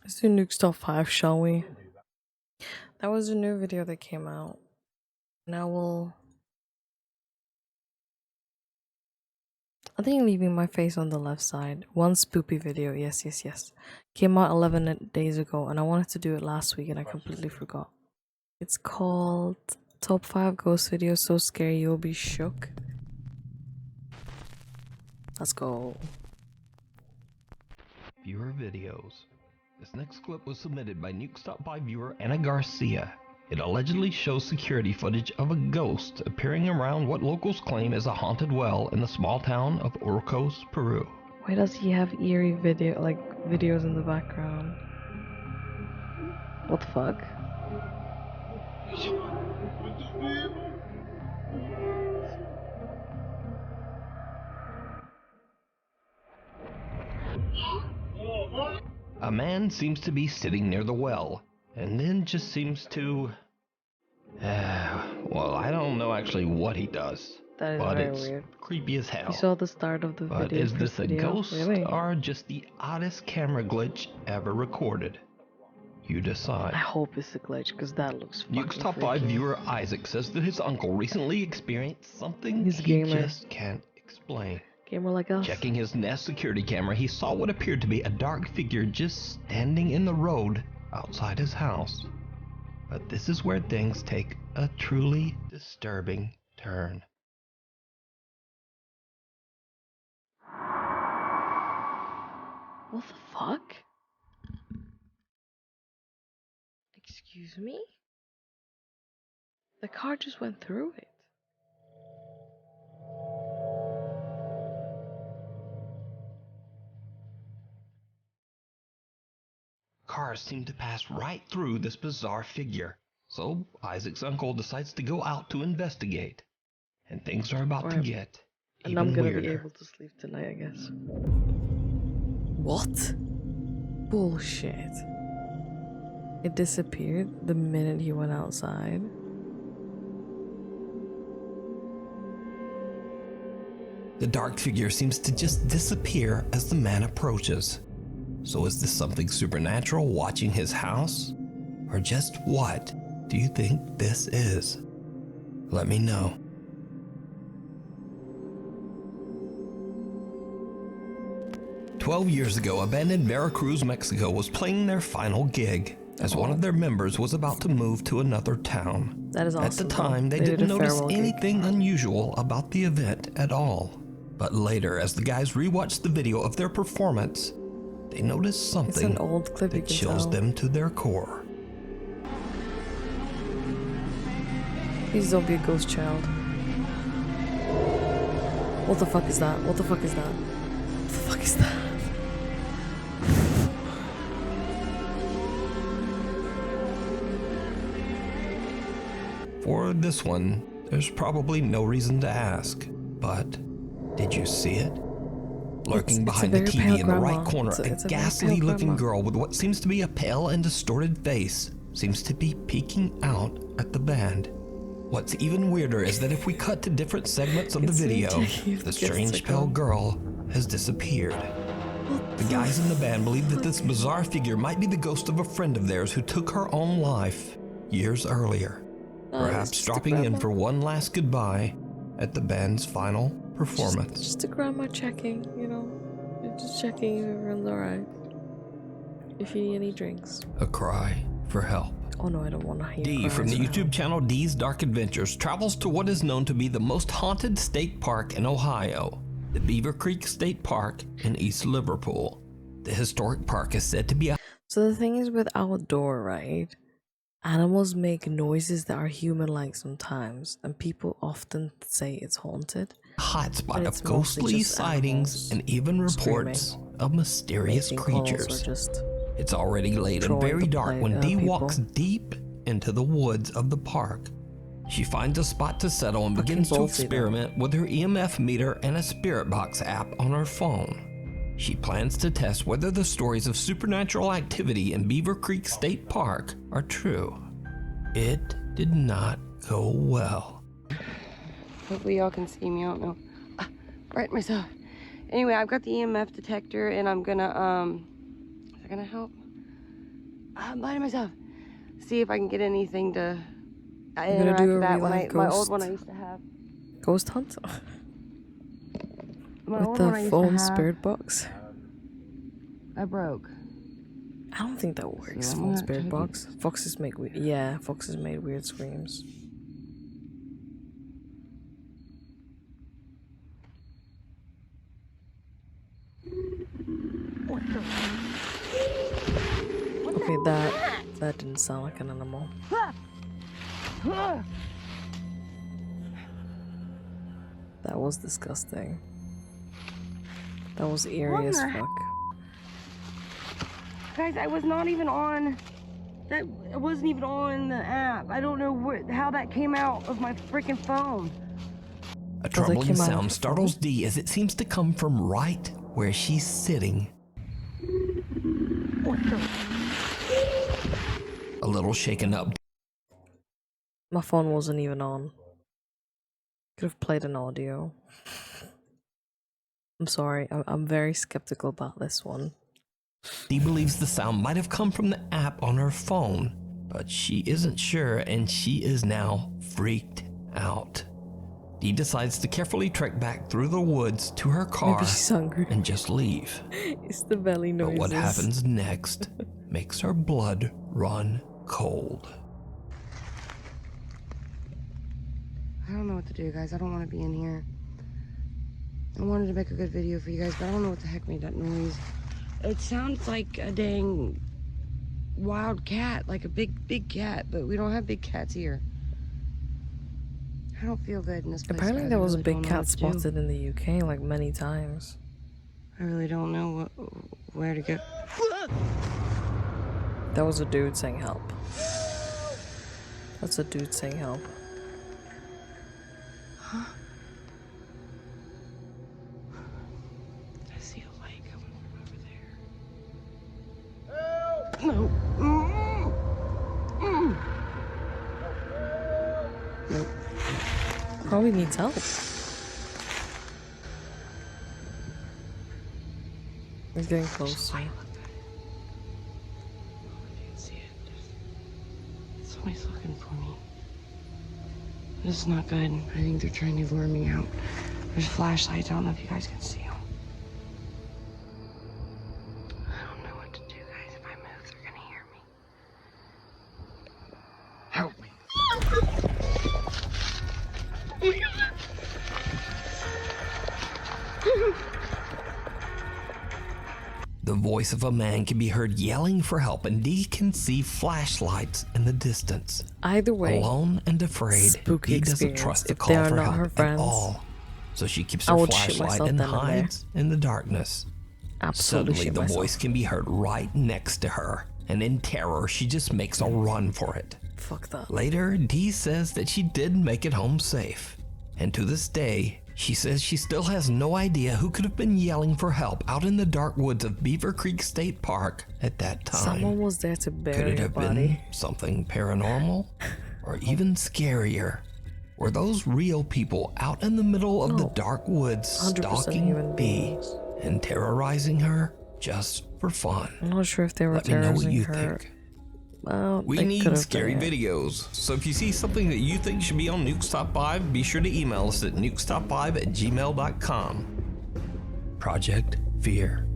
Let's do Nuke's top 5, shall we? That was a new video that came out. Now I think leaving my face on the left side. One spoopy video, yes. Came out 11 days ago, and I wanted to do it last week, and I completely forgot. It's called Top 5 Ghost Videos So Scary You'll Be Shook. Let's go. Viewer videos. This next clip was submitted by Nuke Top 5 viewer Anna Garcia. It allegedly shows security footage of a ghost appearing around what locals claim is a haunted well in the small town of Orcos, Peru. Why does he have eerie videos in the background? What the fuck? A man seems to be sitting near the well, and then just seems to... well, I don't know actually what he does. That is but very it's weird. creepy as hell. You saw the start of the But video. is this a ghost really? or just the oddest camera glitch ever recorded? You decide. I hope it's a glitch, because that looks fucking Nuke's Top 5 viewer Isaac says that his uncle recently experienced something He's a he gamer. just can't explain. Gamer like us. Checking his Nest security camera, he saw what appeared to be a dark figure just standing in the road outside his house. But this is where things take a truly disturbing turn. What the fuck? Excuse me? The car just went through it. Cars seem to pass right through this bizarre figure, so Isaac's uncle decides to go out to investigate. And things are about to get And even I'm gonna weirder. be able to sleep tonight, I guess. What? Bullshit. It disappeared the minute he went outside. The dark figure seems to just disappear as the man approaches. So is this something supernatural watching his house? Or just what do you think this is? Let me know. "12 years ago, a band in Veracruz, Mexico was playing their final gig as one of their members was about to move to another town. That is awesome. At the time, they didn't notice anything unusual about the event at all. But later, as the guys rewatched the video of their performance, they noticed something It's an old clip, that chills them to their core. Please don't be a ghost child. What the fuck is that? What the fuck is that? What the fuck is that? For this one, there's probably no reason to ask, but did you see it? Lurking behind the TV in the right corner, a ghastly-looking girl with what seems to be a pale and distorted face seems to be peeking out at the band. What's even weirder is that if we cut to different segments of the video, the strange pale girl has disappeared. The guys in the band believe that this bizarre figure might be the ghost of a friend of theirs who took her own life years earlier. Perhaps dropping in for one last goodbye at the band's final performance. Just a grandma checking, you know. Just checking if everyone's alright. If you need any drinks. A cry for help. Oh no, I don't want to hear D from the YouTube channel D's Dark Adventures travels to what is known to be the most haunted state park in Ohio, the Beaver Creek State Park in East Liverpool. The historic park is said to be a... So the thing is with outdoor, right? Animals make noises that are human-like sometimes, and people often say it's haunted. hotspot of ghostly sightings and even reports of mysterious creatures. It's already late and very dark when Dee walks deep into the woods of the park. She finds a spot to settle and begins to experiment with her EMF meter and a spirit box app on her phone. She plans to test whether the stories of supernatural activity in Beaver Creek State Park are true. It did not go well. Hopefully y'all can see me, I don't know. Right myself. Anyway, I've got the EMF detector and I'm gonna, is that gonna help? I'm by myself. See if I can get anything to You're gonna interact do with a that. real life My old ghost one I used to have. ghost hunt My with old the one I used to phone have. spirit box. I broke. I don't think that So works. I'm Phone gonna spirit try to box. Foxes make yeah, foxes made weird screams. Okay, that didn't sound like an animal. That was disgusting. That was eerie as fuck. Guys, I was not even on. That it wasn't even on the app. I don't know how that came out of my freaking phone. A troubling sound startles Dee as it seems to come from right where she's sitting. A little shaken up. My phone wasn't even on. Could have played an audio. I'm sorry, I'm very skeptical about this one. Dee believes the sound might have come from the app on her phone, but she isn't sure and she is now freaked out. Dee decides to carefully trek back through the woods to her car. Maybe she's hungry And just leave. It's the belly noises. But what happens next makes her blood run cold. I don't know what to do, guys. I don't want to be in here. I wanted to make a good video for you guys, but I don't know what the heck made that noise. It sounds like a dang wild cat, like a big cat, but we don't have big cats here. I don't feel good in this place. Apparently guys. there I was a really big don't know cat what to do. spotted in the UK like many times. I really don't know where to go. That was a dude saying help. That's a dude saying help. Huh? I see a light coming from over there. No. Nope. Probably needs help. He's getting closer. Somebody's looking for me. This is not good. I think they're trying to lure me out. There's flashlights. I don't know if you guys can see them. I don't know what to do, guys. If I move, they're gonna hear me. Help me. Oh my God. The voice of a man can be heard yelling for help, and Dee can see flashlights in the distance. Either way, alone and afraid, Dee doesn't trust the call for help at all. So she keeps her flashlight and hides in the darkness. Suddenly, the voice can be heard right next to her, and in terror, she just makes a run for it. Fuck that. Later, Dee says that she did make it home safe, and to this day, she says she still has no idea who could have been yelling for help out in the dark woods of Beaver Creek State Park at that time. Someone was there to bury Could it have body. been something paranormal? Or even scarier? Were those real people out in the middle of the dark woods stalking Bee and terrorizing her just for fun? I'm not sure if they were Let me know what you her. think. Well, We need scary videos, so if you see something that you think should be on Nuke's Top 5, be sure to email us at nukestop5@gmail.com. Project Fear.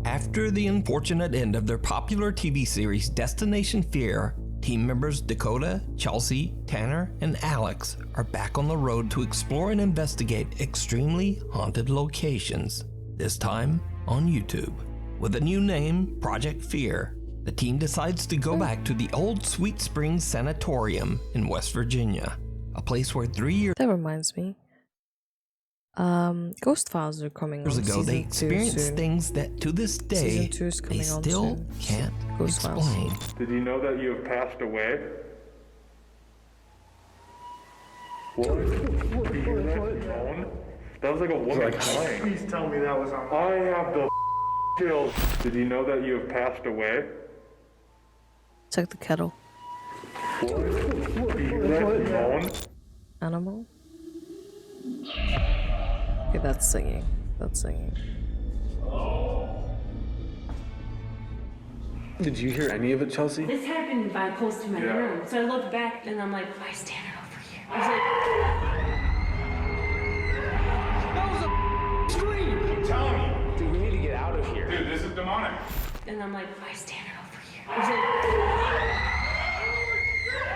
After the unfortunate end of their popular TV series Destination Fear, team members Dakota, Chelsea, Tanner, and Alex are back on the road to explore and investigate extremely haunted locations, this time on YouTube. With a new name, Project Fear, the team decides to go back to the old Sweet Springs Sanatorium in West Virginia, a place where 3 years That reminds me. Ghost Files are coming on ago they season 2 experienced soon. things that to this day Season 2 is they coming on still soon. can't Ghost Files. explain. Did you know that you have passed away? What? Did you hear that moan? That was like a woman crying. Please tell me that was on. I have the chills. Did you know that you have passed away? Check the kettle. What? Did you hear that moan? Animal? Okay, that's singing. That's singing. Did you hear any of it, Chelsea? This happened by close to my room. So I looked back and I'm like, why is Tanner over here? I was like, That was a scream! I'm telling you. Dude, we need to get out of here. Dude, this is demonic. and I'm like, why is Tanner over here? I was like,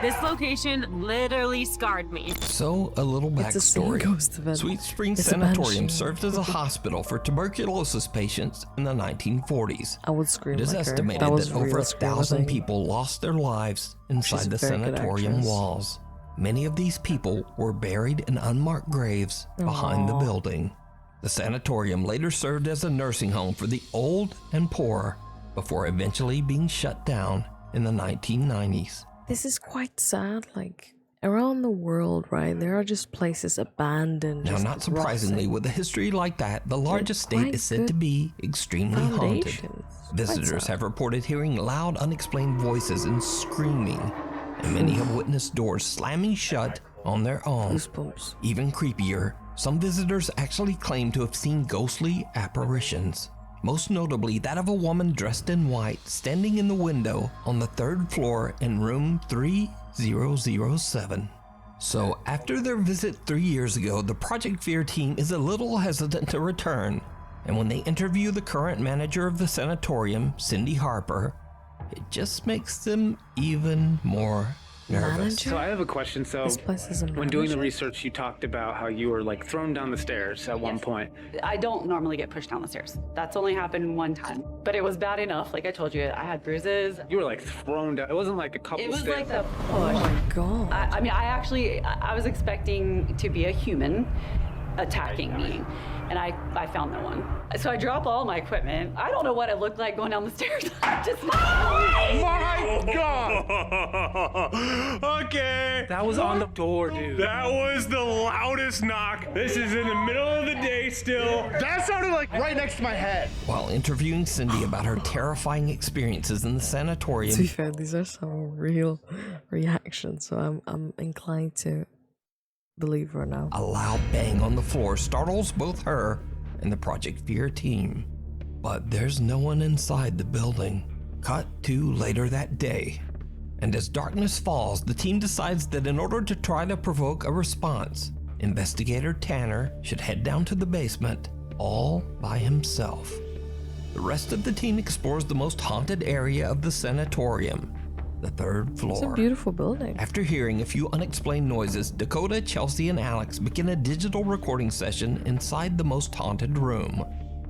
this location literally scarred me. So, a little backstory. Sweet Springs Sanatorium served as a hospital for tuberculosis patients in the 1940s. I would scream. It is estimated that over 1,000 people lost their lives inside the sanatorium walls. Many of these people were buried in unmarked graves behind the building. The sanatorium later served as a nursing home for the old and poor before eventually being shut down in the 1990s. This is quite sad, like, around the world, right, there are just places abandoned. Now, not surprisingly, with a history like that, the largest state is said to be extremely haunted. Visitors have reported hearing loud, unexplained voices and screaming, and many have witnessed doors slamming shut on their own. Goosebumps. Even creepier, some visitors actually claim to have seen ghostly apparitions. Most notably that of a woman dressed in white standing in the window on the 3rd floor in room 3007. So after their visit 3 years ago, the Project Fear team is a little hesitant to return. And when they interview the current manager of the sanatorium, Cindy Harper, it just makes them even more nervous. So I have a question. So when doing the research, you talked about how you were like thrown down the stairs at one point. I don't normally get pushed down the stairs. That's only happened one time, but it was bad enough. Like I told you, I had bruises. You were like thrown down. It wasn't like a couple It was stairs. like the push. Oh my god. I mean, I was expecting to be a human attacking me, and I found no one. So I drop all my equipment. I don't know what it looked like going down the stairs. Just My God! Okay. That was on the door, dude. That was the loudest knock. This is in the middle of the day still. That sounded like right next to my head. While interviewing Cindy about her terrifying experiences in the sanatorium, To be fair, these are some real reactions, so I'm inclined to believe her now. a loud bang on the floor startles both her and the Project Fear team. But there's no one inside the building. Cut to later that day. And as darkness falls, the team decides that in order to try to provoke a response, investigator Tanner should head down to the basement all by himself. The rest of the team explores the most haunted area of the sanatorium, the 3rd floor. It's a beautiful building. After hearing a few unexplained noises, Dakota, Chelsea, and Alex begin a digital recording session inside the most haunted room,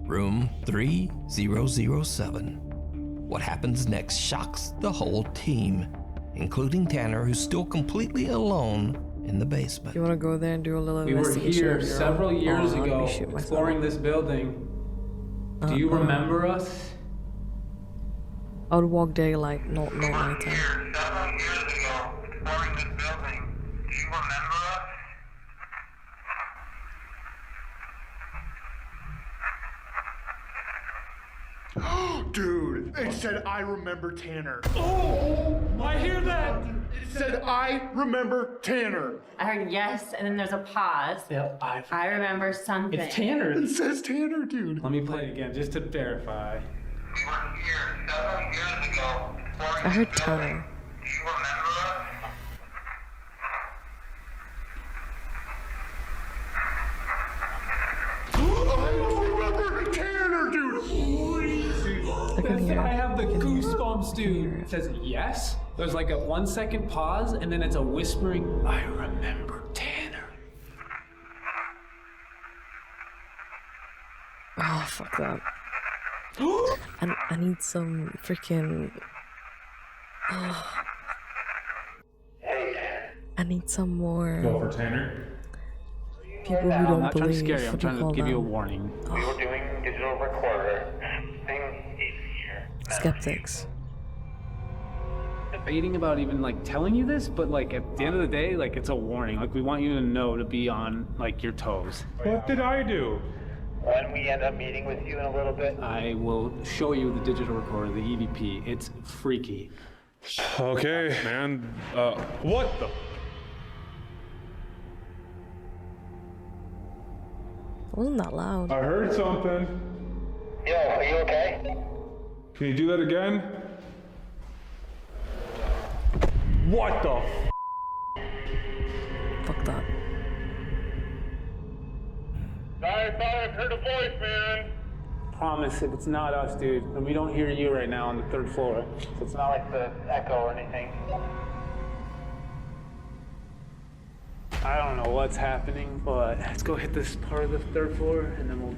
room 3007. What happens next shocks the whole team, including Tanner, who's still completely alone in the basement. You want to go there and do a little We were investigation? here of your several own? years Oh, let me ago shoot myself. exploring this building. Do you remember us? I would walk daylight, not nighttime. Several years ago, exploring this building. Do you remember us? Dude, it said I remember Tanner. Oh, I hear that. It said I remember Tanner. I heard yes, and then there's a pause. Yep, I remember something. It's Tanner. It says Tanner, dude. Let me play it again just to verify. We were here several years ago, exploring I heard this building. Tanner. Do you remember us? I remember Tanner, dude. I can hear I it. have the goosebumps, dude. It says yes. There's like a 1 second pause, and then it's a whispering, I remember Tanner. Oh, fuck that. And I need some freaking. I need some more Go for Tanner. people who I'm don't not trying to believe. scare you, I'm what do trying to call give you a them? warning. We were doing digital recorder. Thing is here. Skeptics. Debating about even like telling you this, but like at the end of the day, like it's a warning. Like we want you to know to be on like your toes. What did I do? When we end up meeting with you in a little bit. I will show you the digital recorder, the EVP. It's freaky. Okay, man. What the? It wasn't that loud. I heard something. Yo, are you okay? Can you do that again? What the Fuck that. I thought I heard a voice, man. Promise if it's not us, dude. And we don't hear you right now on the 3rd floor. So it's not like the echo or anything. I don't know what's happening, but let's go hit this part of the 3rd floor and then we'll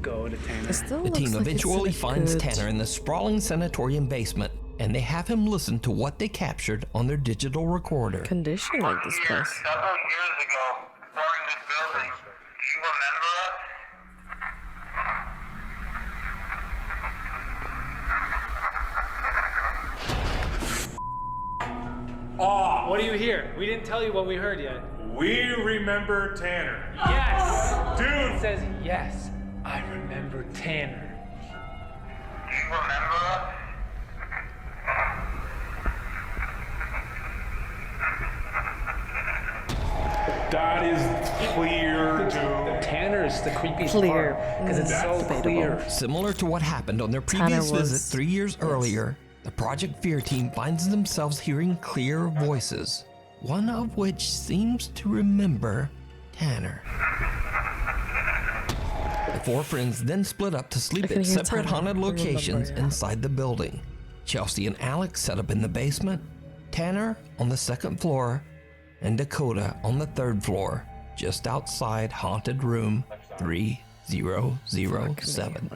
go to Tanner. The team eventually finds Tanner in the sprawling sanatorium basement, and they have him listen to what they captured on their digital recorder. Condition like this place. Several years ago, exploring this building, do you remember us? Oh, what do you hear? We didn't tell you what we heard yet. We remember Tanner. Yes! Dude! It says yes. I remember Tanner. Do you remember us? That is clear, dude. Tanner is the creepiest Clear. part because it's so Debatable. clear. Similar to what happened on their previous visit 3 years earlier, the Project Fear team finds themselves hearing clear voices, one of which seems to remember Tanner. The four friends then split up to sleep at separate haunted locations inside the building. Chelsea and Alex set up in the basement, Tanner on the 2nd floor, and Dakota on the 3rd floor, just outside haunted room 3007.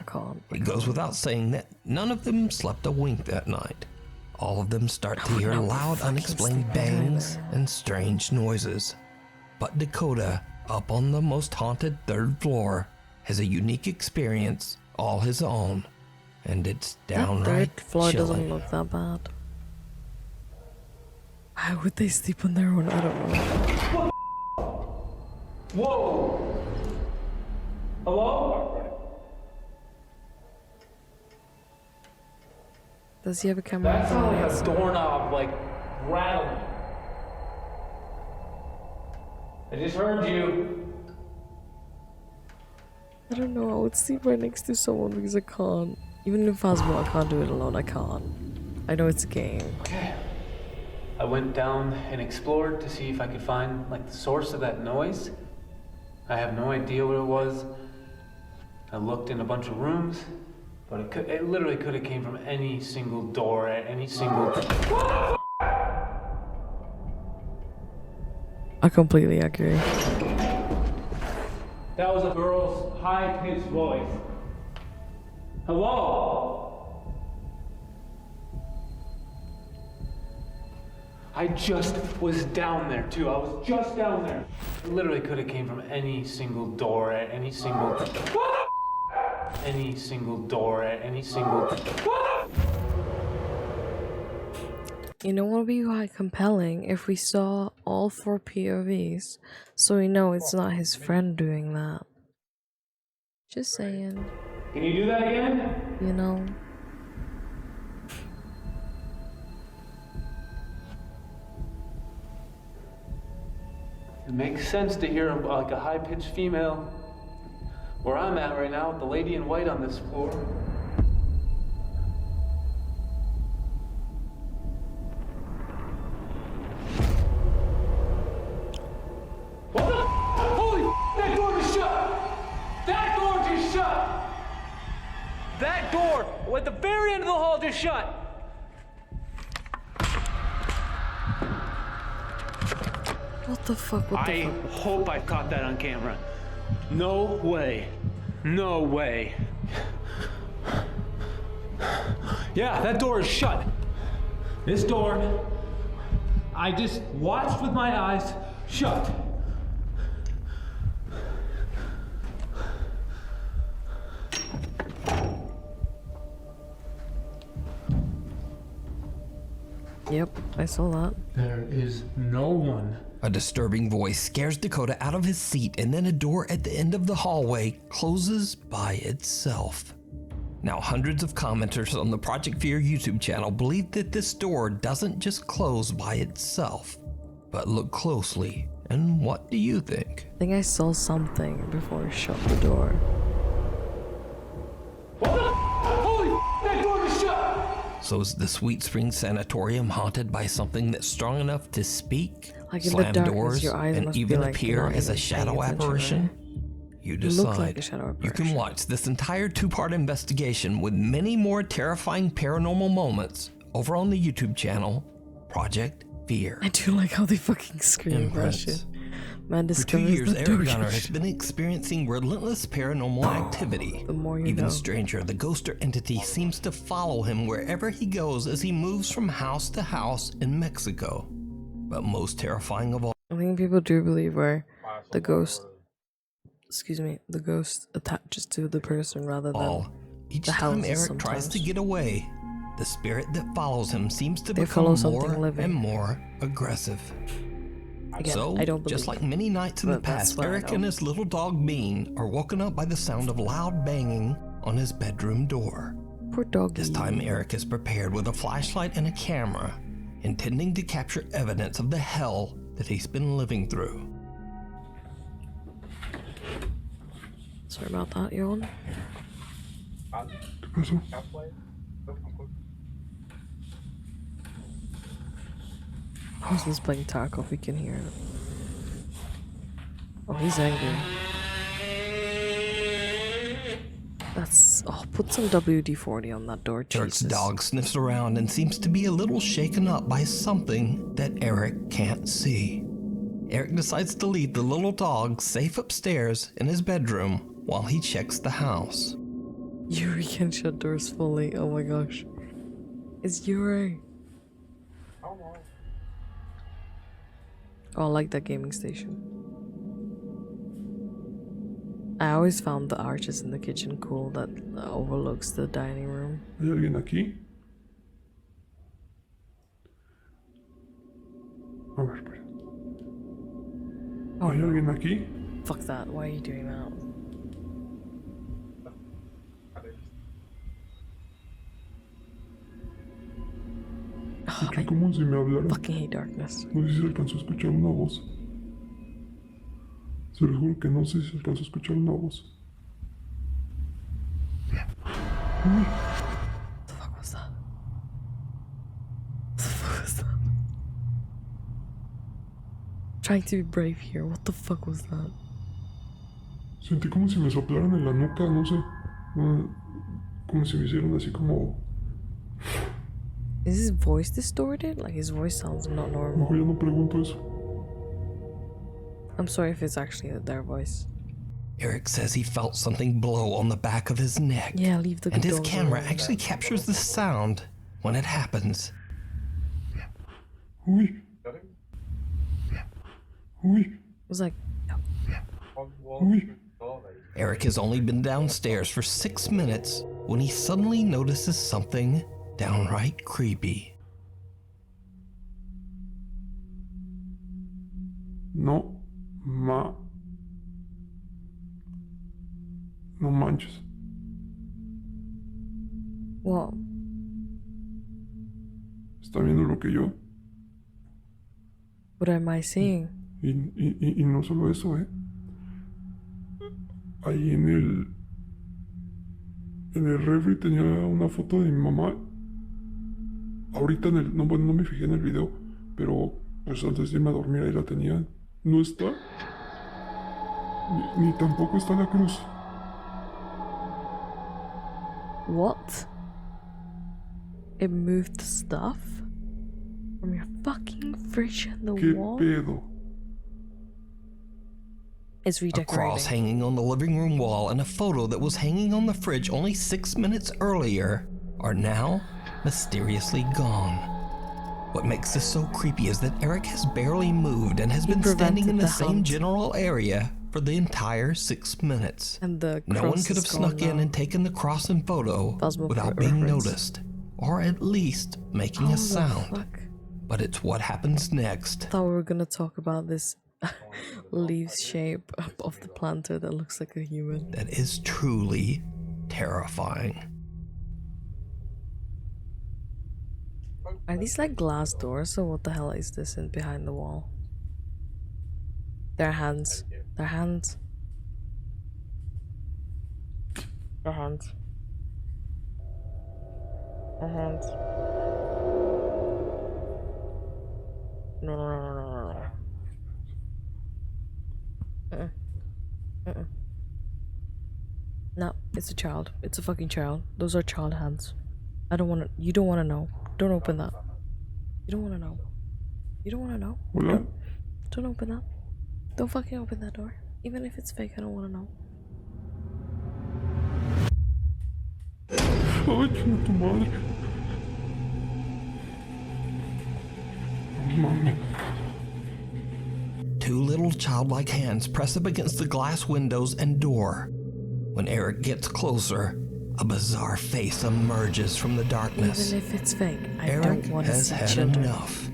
It goes without saying that none of them slept a wink that night. All of them start to hear loud, unexplained bangs and strange noises. But Dakota, up on the most haunted 3rd floor, has a unique experience all his own, and it's downright That 3rd floor chilling. doesn't look that bad. Why would they sleep on their own? I don't know. Whoa! Hello? Does he have a camera? That sounded like a doorknob, like, rattling. I just heard you. I don't know. I would sleep right next to someone because I can't. Even if I can't do it alone. I can't. I know it's a game. Okay. I went down and explored to see if I could find, like, the source of that noise. I have no idea what it was. I looked in a bunch of rooms, but it literally could have came from any single door at any single... I completely agree. That was a girl's high-pitched voice. Hello? I just was down there, too. I was just down there. It literally could have came from any single door at any single... any single door at any single... You know what would be quite compelling if we saw all 4 POVs, so we know it's not his friend doing that. Just saying. Can you do that again? You know. It makes sense to hear like a high-pitched female. Where I'm at right now, the lady in white on this floor. What the? Holy! That door just shut! That door just shut! That door at the very end of the hall just shut! What the fuck? What the I fuck? hope I caught that on camera. No way. No way. Yeah, that door is shut. This door, I just watched with my eyes shut. Yep, I saw that. There is no one. A disturbing voice scares Dakota out of his seat, and then a door at the end of the hallway closes by itself. Now, hundreds of commenters on the Project Fear YouTube channel believe that this door doesn't just close by itself. But look closely, and what do you think? I think I saw something before I shut the door. What the? Holy! That door just shut! So is the Sweet Spring Sanatorium haunted by something that's strong enough to speak, Like in slam the darkness, doors, your eyes and must be even like appear not as a even shadow paying attention, apparition? right? You You look like decide. a shadow You can apparition. watch this entire 2-part investigation with many more terrifying paranormal moments over on the YouTube channel, Project Fear. I do like how they fucking scream that shit. Man For 2 discovers years, the Eric dark Gunner has shit. been experiencing relentless paranormal activity. The more you Even know. stranger, the ghost or entity seems to follow him wherever he goes as he moves from house to house in Mexico. But most terrifying of all, I think people do believe where the ghost, the ghost attaches to the person rather than each the time houses Eric tries to sometimes. get away, the spirit that follows him seems to They become follow something more living. and more aggressive. Again, So, I don't believe just like many nights in the but that's past, what I Eric know. and his little dog Bean are woken up by the sound of loud banging on his bedroom door. Poor doggy. This time, Eric is prepared with a flashlight and a camera, intending to capture evidence of the hell that he's been living through. Sorry about that, yawn. ¿Qué pasó? Husband's playing Tarkov, we can hear it. Oh, he's angry. That's... Oh, put some WD-40 on that door, Eric's Jesus. dog sniffs around and seems to be a little shaken up by something that Eric can't see. Eric decides to leave the little dog safe upstairs in his bedroom while he checks the house. Yuri can shut doors fully, oh my gosh. It's Yuri. Oh, I like that gaming station. I always found the arches in the kitchen cool that overlooks the dining room. ¿Hay alguien aquí? A ver, espera. Oh, ¿Hay alguien aquí? fuck that, why are you doing that? Escuché como si me hablaran. Fucking hate darkness. No sé si se alcanzó a escuchar una voz. Se los juro que no sé si se alcanzó a escuchar una voz. Uy, What the fuck was that? What the fuck was that? Trying to be brave here, what the fuck was that? sentí como si me soplaran en la nuca, no sé. Como si me hicieran así como... Is his voice distorted? Like his voice sounds not normal. Mejor ya no pregunto eso. I'm sorry if it's actually their voice. Eric says he felt something blow on the back of his neck. Yeah, leave the And his dogs camera alone. actually captures the sound when it happens. Uy. Uy. It was like, Uy. Eric has only been downstairs for 6 minutes when he suddenly notices something downright creepy. No manches. what? ¿Está viendo lo que yo? What am I seeing? Y no solo eso, Ahí en el refri tenía una foto de mi mamá. Ahorita no, bueno, no me fijé en el video, pero pues antes de irme a dormir ahí la tenía. No está. Ni tampoco está la cruz. What? It moved stuff? From your fucking fridge and the ¿Qué wall? pedo? It's A cross redecorating. hanging on the living room wall and a photo that was hanging on the fridge only 6 minutes earlier are now mysteriously gone. What makes this so creepy is that Eric has barely moved and has been standing in prevented the the same hunt. general area for the entire 6 minutes. And the No cross one could have is snuck gone in now. and taken the cross and photo Phasma without being reference. noticed, or at least making How a the sound. fuck? But it's what happens next. Thought we were gonna talk about this leaf shape of the planter that looks like a human. That is truly terrifying. Are these like glass doors or what the hell is this in behind the wall? Their hands. Their hands. Their hands. My hands. No. No, it's a child. It's a fucking child. Those are child hands. I don't wanna. You don't wanna know. Don't open that. You don't wanna know. You don't wanna know. Hola. Don't open that. Don't fucking open that door. Even if it's fake, I don't wanna know. Ay, chinga tu madre. Mami. Two little childlike hands press up against the glass windows and door. When Eric gets closer, a bizarre face emerges from the darkness. Even if it's fake, I Eric don't want to has see had children. enough.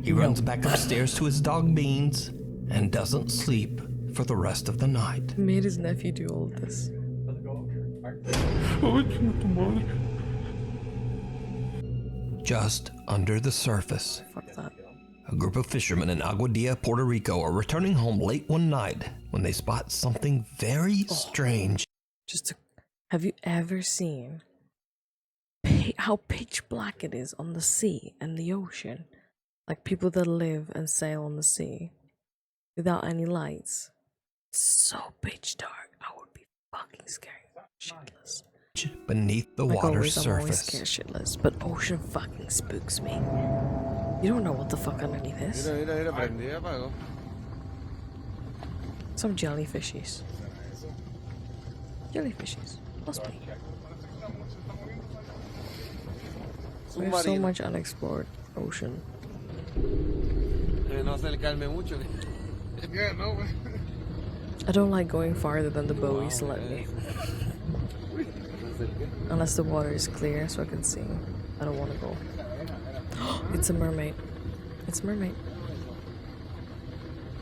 He runs back upstairs to his dog Beans and doesn't sleep for the rest of the night. He made his nephew do all of this. Ay, chinga tu madre. Just under the surface, Fuck that. a group of fishermen in Aguadilla, Puerto Rico are returning home late one night when they spot something very strange. Have you ever seen how pitch black it is on the sea and the ocean? Like people that live and sail on the sea without any lights. It's so pitch dark. I would be fucking scared shitless. Beneath the Like water's always, I'm always surface. scared shitless, but ocean fucking spooks me. You don't know what the fuck underneath is. Some jellyfishies. Jellyfishies. Must be. We have so much unexplored ocean. I don't like going farther than the buoys let me. Unless the water is clear so I can see. I don't want to go. It's a mermaid. It's a mermaid.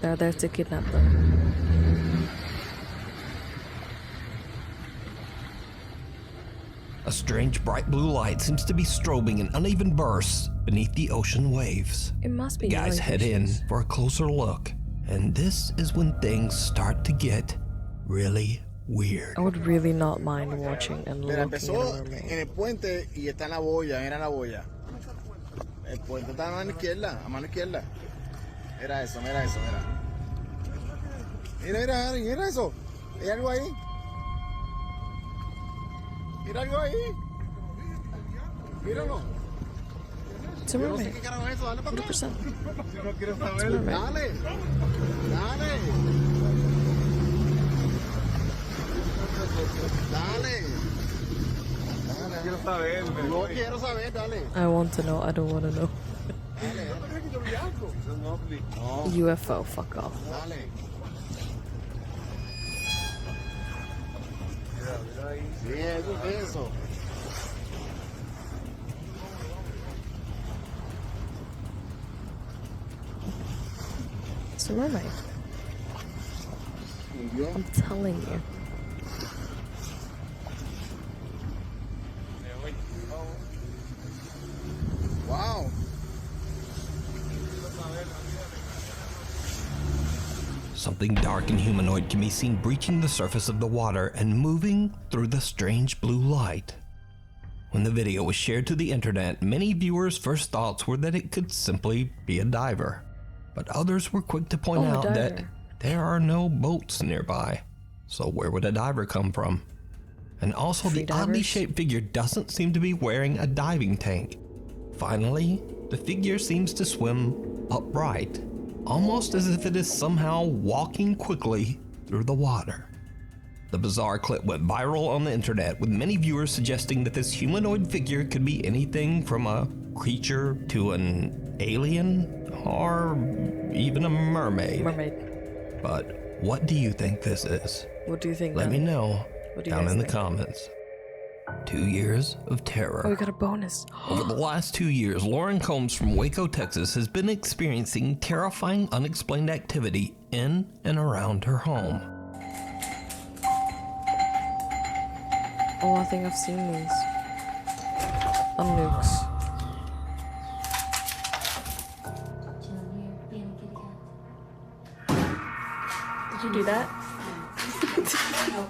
They're there to kidnap them. A strange bright blue light seems to be strobing in uneven bursts beneath the ocean waves. It must be. The guys head in for a closer look, and this is when things start to get really weird. I would really not mind watching and Mira, looking at empezó a mermaid. en el puente y está en la boya, mira la boya. El puente está a mano izquierda, a mano izquierda. Mira eso, mira eso, mira. Mira, Harry, mira eso. Hay algo ahí. Mira algo ahí. Míralo. It's a Yo no sé mermaid. qué carajo es eso, dale para atrás. 100%. Yo no quiero It's a saber. mermaid. Dale. Dale. Dale. No quiero saber. No quiero saber, dale. I want to know. I don't want to know. UFO. Fuck off. Dale. Sí, eso es eso. It's a mermaid. I'm telling you. Wow. Something dark and humanoid can be seen breaching the surface of the water and moving through the strange blue light. When the video was shared to the internet, many viewers' first thoughts were that it could simply be a diver. But others were quick to point out that there are no boats nearby. So where would a diver come from? And also the oddly shaped figure doesn't seem to be wearing a diving tank. Finally, the figure seems to swim upright, almost as if it is somehow walking quickly through the water. The bizarre clip went viral on the internet, with many viewers suggesting that this humanoid figure could be anything from a creature to an alien or even a mermaid. But what do you think this is? What do you think? Let me know What do you down guys in the think? comments. 2 years of terror. Oh, we got a bonus. Over the last 2 years, Lauren Combs from Waco, Texas has been experiencing terrifying unexplained activity in and around her home. Oh, I think I've seen these. On Nukes. Did you do that?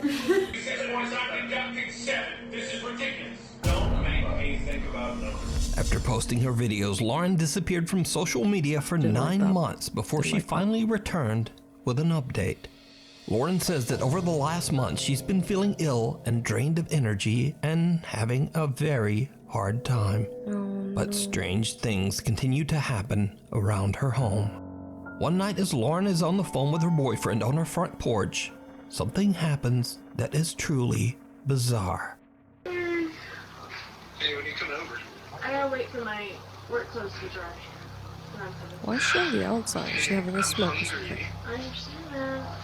This is voice I'm conducting 7. This is ridiculous. Don't make After posting her videos, Lauren disappeared from social media for 9 months before she finally returned with an update. Lauren says that over the last month, she's been feeling ill and drained of energy and having a very hard time. But strange things continue to happen around her home. One night as Lauren is on the phone with her boyfriend on her front porch, something happens that is truly bizarre. Hey, when you coming over? I gotta wait for my work clothes to dry. Why is she on the outside? Is she having a smoke or something? I understand that.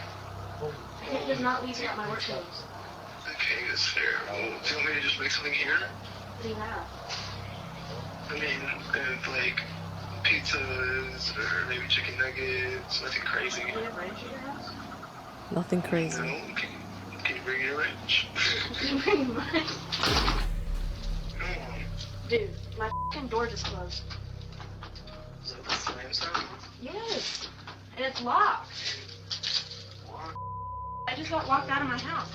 I can't just not leave without my work clothes. Okay, that's fair. Well, do you want me to just make something here? What do you have? I mean, like pizzas or maybe chicken nuggets, nothing crazy. Do you have ranch at your house? Nothing crazy. No? Can you bring your ranch? Pretty much. Come on. Dude, my f***ing door just closed. Is that the slam sound? Yes. And it's locked. What? I just got locked out of my house.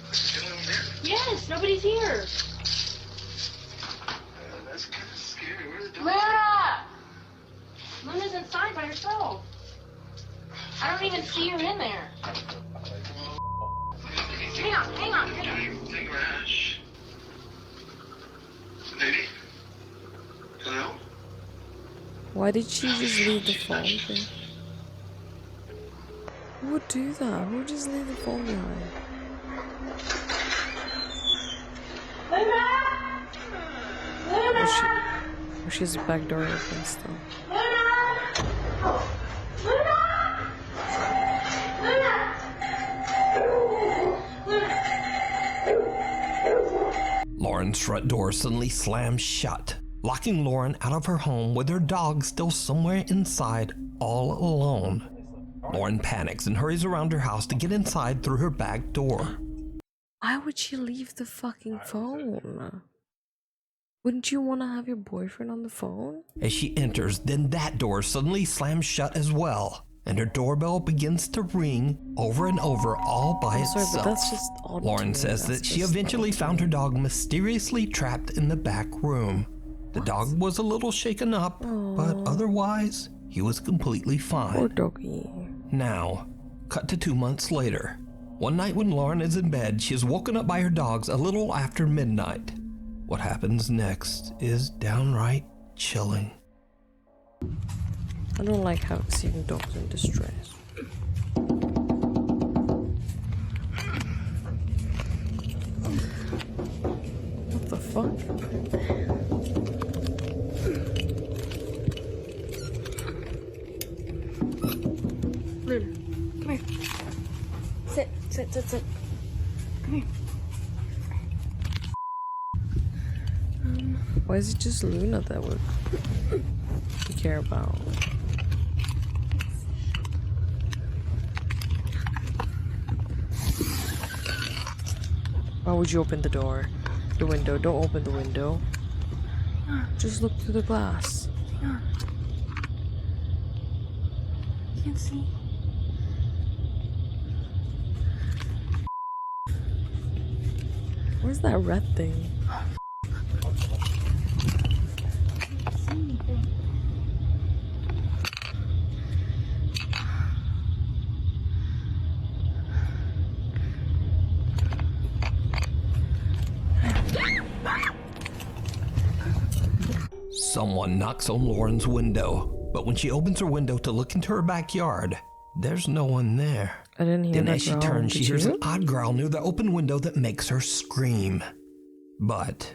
What's going on there? Yes, nobody's here. That's kind of scary. Where's the door? Luna! Luna's inside by herself. I don't even see her in there. Hang on. Take Rash. Baby? Hello? Why did she just leave the phone thing? Who would do that? Who would just leave the phone behind? Oh, she has a back door open still. Lauren's front door suddenly slams shut, locking Lauren out of her home with her dog still somewhere inside, all alone. Lauren panics and hurries around her house to get inside through her back door. Why would she leave the fucking phone? Wouldn't you want to have your boyfriend on the phone? As she enters, then that door suddenly slams shut as well, and her doorbell begins to ring over and over all by itself. Sorry, but that's just odd. Lauren says that she eventually found her dog mysteriously trapped in the back room. The dog was a little shaken up, but otherwise, he was completely fine. Poor doggy. Now, cut to 2 months later. One night when Lauren is in bed, she is woken up by her dogs a little after midnight. What happens next is downright chilling. I don't like how seeing dogs in distress. What the fuck? Luna, come here. Sit. Come here. Why is it just Luna that would care about? Why would you open the door? The window. Don't open the window. Just look through the glass. Can't see. Where's that red thing? Someone knocks on Lauren's window, but when she opens her window to look into her backyard, there's no one there. I didn't hear Then that as she growl. turns, she Did hears you? an odd growl near the open window that makes her scream. But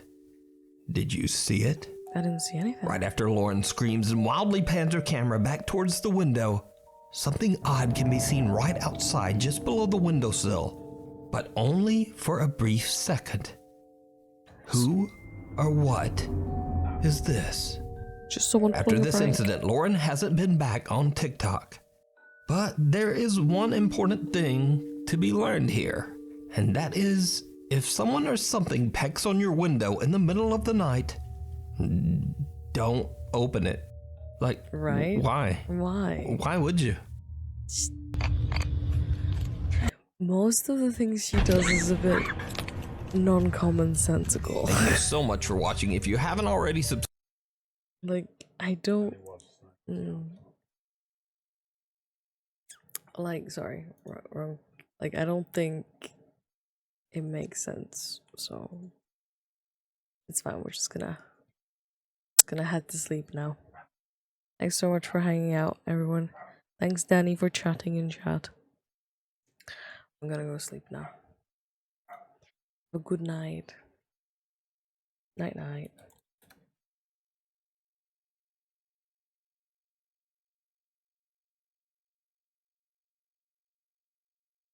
did you see it? I didn't see anything. Right after Lauren screams and wildly pans her camera back towards the window, something odd can be seen right outside just below the windowsill, but only for a brief second. Who or what is this? Just someone After pulling a this prank. incident, Lauren hasn't been back on TikTok. But there is one important thing to be learned here, and that is, if someone or something pecks on your window in the middle of the night, don't open it. Like, Right? why? Why? Why would you? Most of the things she does is a bit non-commonsensical. Thank you so much for watching. If you haven't already Like, I don't. Like, sorry, wrong. Like, I don't think it makes sense. So it's fine. We're just gonna head to sleep now. Thanks so much for hanging out, everyone. Thanks, Danny, for chatting in chat. I'm gonna go sleep now. Have a good night. Night night.